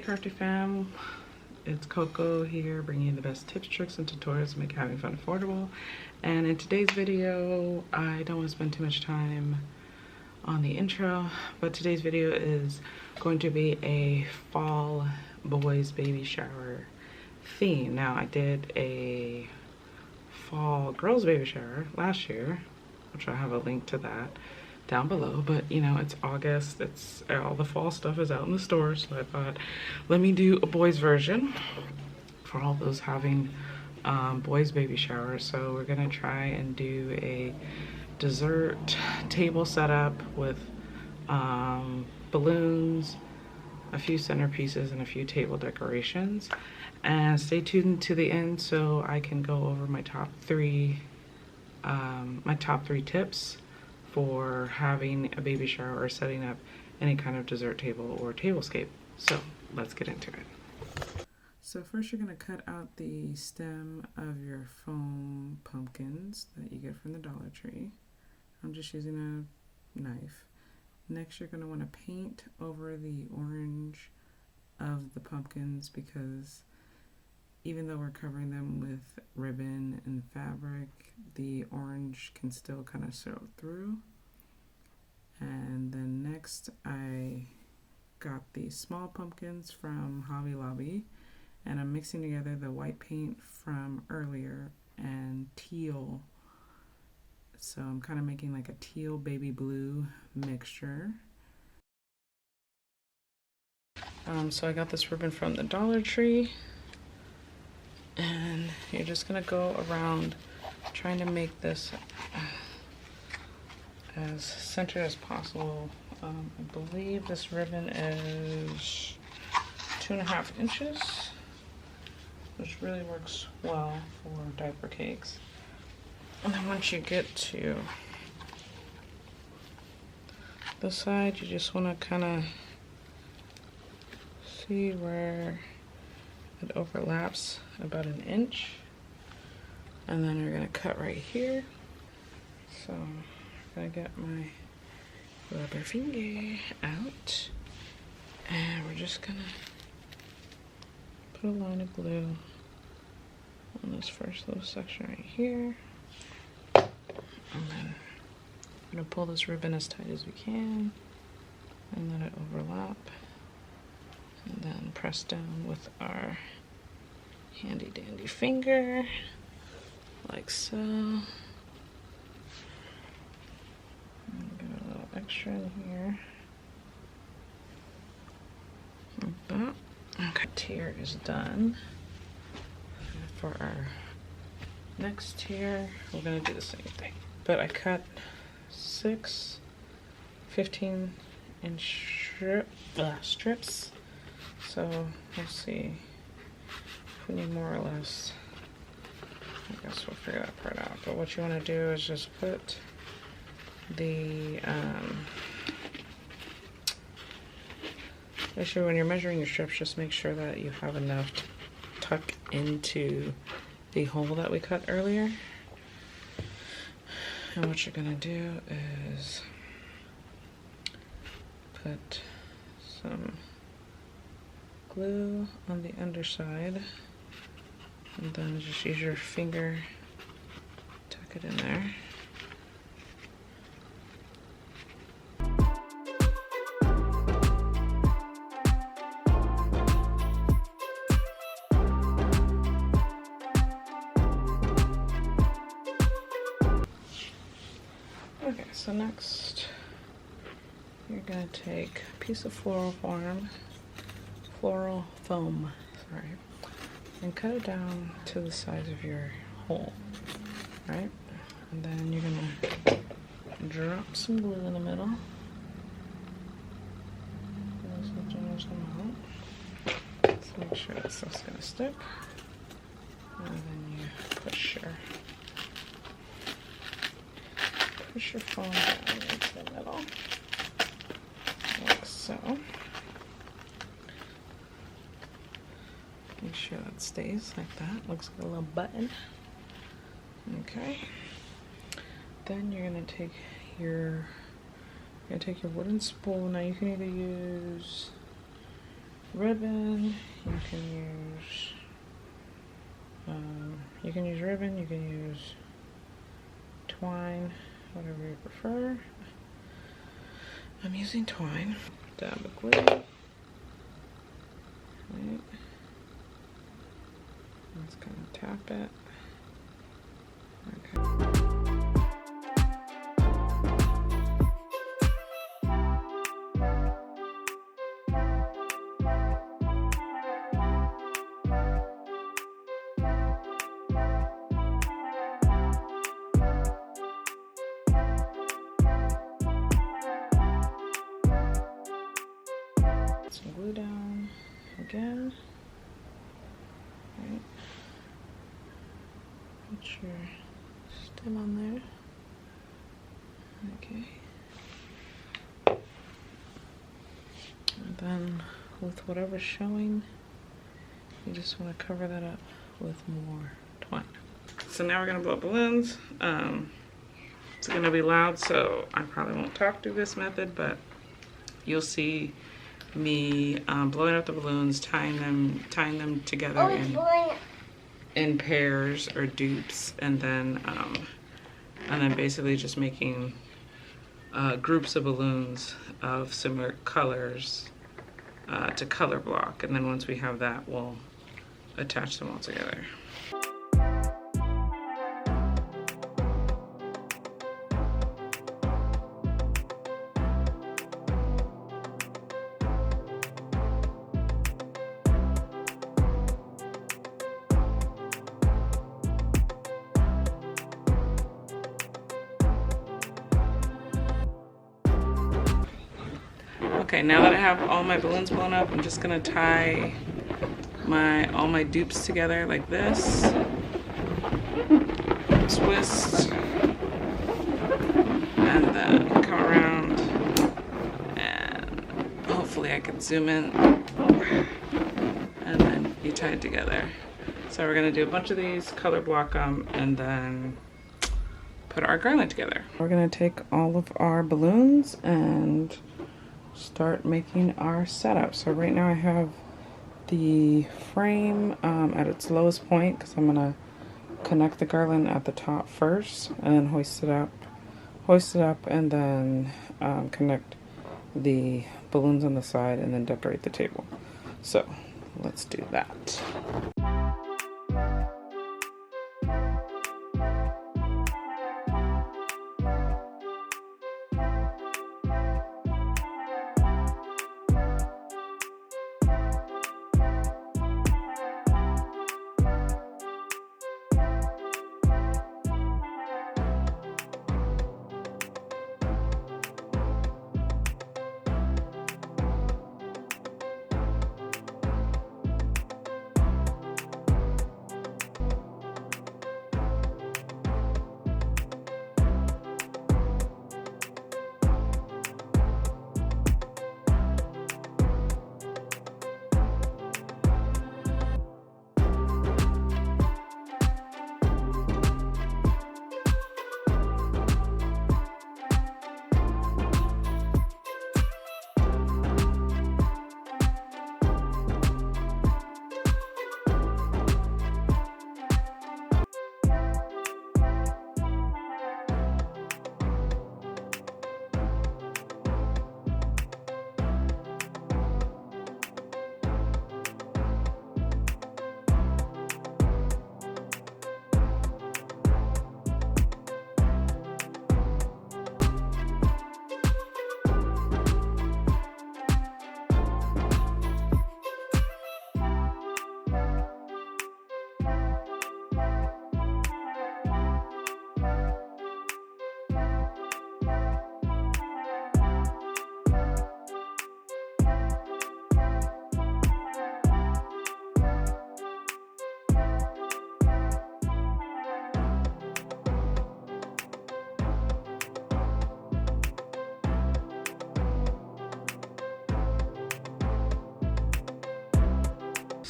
Crafty fam, it's Coco here, bringing you the best tips, tricks, and tutorials to make having fun affordable. And in today's video, I don't want to spend too much time on the intro, but today's video is going to be a fall boys baby shower theme. Now, I did a fall girls baby shower last year, which I have a link to that down below, but you know, it's August, it's all the fall stuff is out in the store, so I thought let me do a boys version for all those having boys baby showers. So we're gonna try and do a dessert table setup with balloons, a few centerpieces, and a few table decorations. And stay tuned to the end so I can go over my top three tips for having a baby shower or setting up any kind of dessert table or tablescape. So let's get into it. So first you're going to cut out the stem of your foam pumpkins that you get from the Dollar Tree. I'm just using a knife. Next you're going to want to paint over the orange of the pumpkins, because even though we're covering them with ribbon and fabric, the orange can still kind of show through. And then next I got these small pumpkins from Hobby Lobby, and I'm mixing together the white paint from earlier and teal. So I'm kind of making like a teal baby blue mixture. So I got this ribbon from the Dollar Tree, and you're just gonna go around trying to make this as centered as possible. I believe this ribbon is 2.5 inches, which really works well for diaper cakes. And then once you get to the side, you just want to kind of see where it overlaps about 1 inch, and then you're going to cut right here. So I'm going to get my rubber finger out, and we're just going to put a line of glue on this first little section right here, and then we're going to pull this ribbon as tight as we can and let it overlap, and then press down with our handy dandy finger like so. And get a little extra in here like that. Okay, tier is done. For our next tier, we're gonna do the same thing, but I cut 6 15-inch strips. So we'll see if we need more or less. I guess we'll figure that part out. But what you want to do is just put the make sure when you're measuring your strips, just make sure that you have enough to tuck into the hole that we cut earlier. And what you're gonna do is put some glue on the underside, and then just use your finger, tuck it in there. Okay, so next you're gonna take a piece of floral foam, and cut it down to the size of your hole, right? And then you're gonna drop some glue in the middle. Just a generous amount. Let's make sure this stuff's gonna stick. And then you push your foam down into the middle, like so. Make sure that stays like that. Looks like a little button. Okay. Then you're gonna take your wooden spool. Now you can either use ribbon, you can use ribbon, you can use twine, whatever you prefer. I'm using twine. Dab of glue. Right. Just kind of tap it. Okay. Some glue down again. Right. Put your stem on there. Okay. And then with whatever's showing, you just want to cover that up with more twine. So now we're going to blow up balloons. It's going to be loud, so I probably won't talk through this method, but you'll see me blowing up the balloons, tying them together in pairs or dupes, and then basically just making groups of balloons of similar colors to color block, and then once we have that, we'll attach them all together. Okay, now that I have all my balloons blown up, I'm just gonna tie all my dupes together like this. Twist, and then come around, and hopefully I can zoom in, and then you tie it together. So we're gonna do a bunch of these, color block them, and then put our garland together. We're gonna take all of our balloons and start making our setup. So right now I have the frame at its lowest point because I'm gonna connect the garland at the top first and then hoist it up and then connect the balloons on the side and then decorate the table. So let's do that.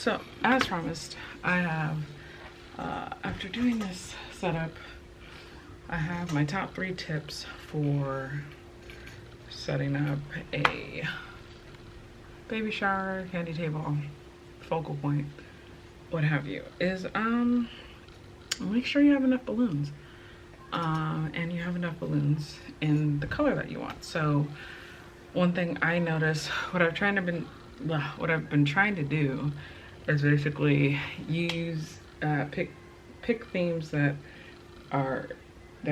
So, as promised, I have, after doing this setup, I have my top 3 tips for setting up a baby shower, candy table, focal point, what have you, is make sure you have enough balloons. And you have enough balloons in the color that you want. So one thing I notice, what I've been trying to do is basically use pick themes that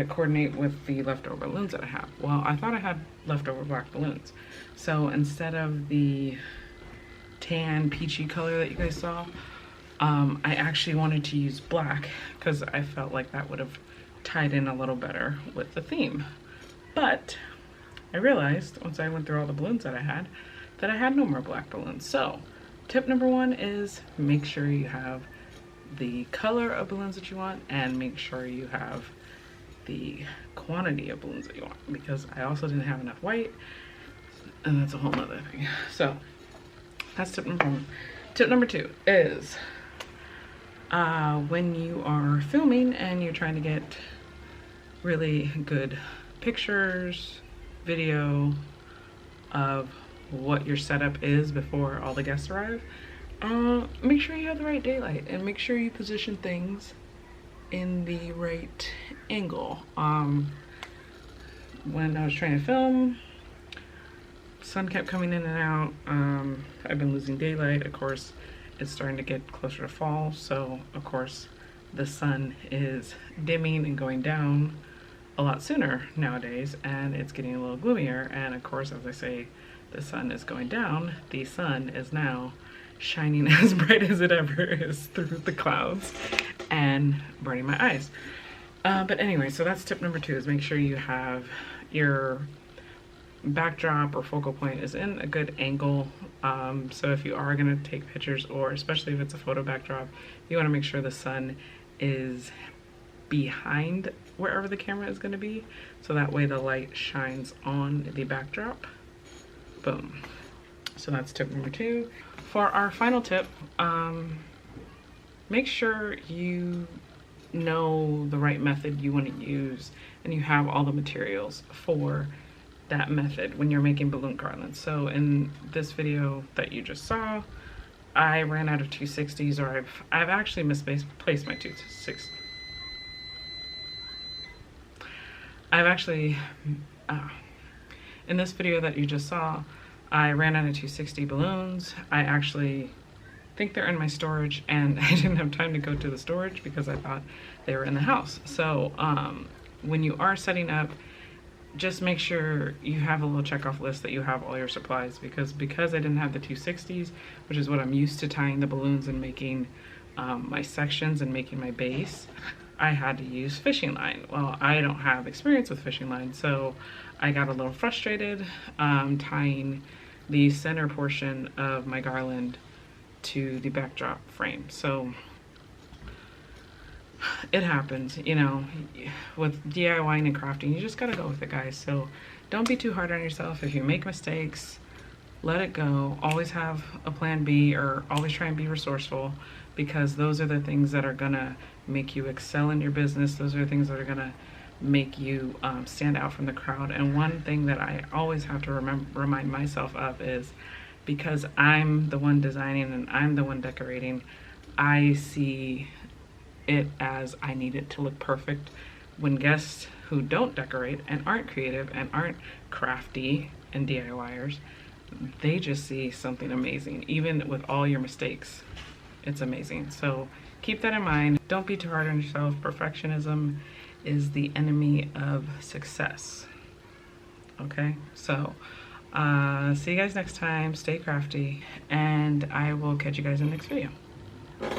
coordinate with the leftover balloons that I have. Well, I thought I had leftover black balloons. So instead of the tan peachy color that you guys saw, I actually wanted to use black because I felt like that would have tied in a little better with the theme. But I realized once I went through all the balloons that I had no more black balloons. So tip number 1 is make sure you have the color of balloons that you want, and make sure you have the quantity of balloons that you want, because I also didn't have enough white, and that's a whole nother thing. So that's tip number 1. Tip number 2 is when you are filming and you're trying to get really good pictures, video of what your setup is before all the guests arrive, make sure you have the right daylight and make sure you position things in the right angle. When I was trying to film, sun kept coming in and out. I've been losing daylight. Of course, it's starting to get closer to fall, so of course the sun is dimming and going down a lot sooner nowadays, and it's getting a little gloomier. And of course, as I say, the sun is going down. The sun is now shining as bright as it ever is through the clouds and burning my eyes. But anyway, so that's tip number 2, is make sure you have your backdrop or focal point is in a good angle. So if you are going to take pictures, or especially if it's a photo backdrop, you want to make sure the sun is behind wherever the camera is going to be, so that way the light shines on the backdrop. Boom. So that's tip number 2. For our final tip, make sure you know the right method you want to use and you have all the materials for that method when you're making balloon garlands. So in this video that you just saw, I ran out of 260s, or I've actually misplaced my 260s. I've actually, in this video that you just saw, I ran out of 260 balloons. I actually think they're in my storage, and I didn't have time to go to the storage because I thought they were in the house. So when you are setting up, just make sure you have a little checkoff list that you have all your supplies, because I didn't have the 260s, which is what I'm used to tying the balloons and making my sections and making my base, I had to use fishing line. Well, I don't have experience with fishing line, so I got a little frustrated tying the center portion of my garland to the backdrop frame. So it happens, you know, with DIYing and crafting, you just gotta go with it, guys. So don't be too hard on yourself. If you make mistakes, let it go. Always have a plan B, or always try and be resourceful, because those are the things that are gonna make you excel in your business. Those are the things that are gonna make you stand out from the crowd. And one thing that I always have to remind myself of is, because I'm the one designing and I'm the one decorating, I see it as I need it to look perfect. When guests who don't decorate and aren't creative and aren't crafty and DIYers, they just see something amazing. Even with all your mistakes, it's amazing. So keep that in mind. Don't be too hard on yourself. Perfectionism is the enemy of success. Okay, so see you guys next time. Stay crafty, and I will catch you guys in the next video.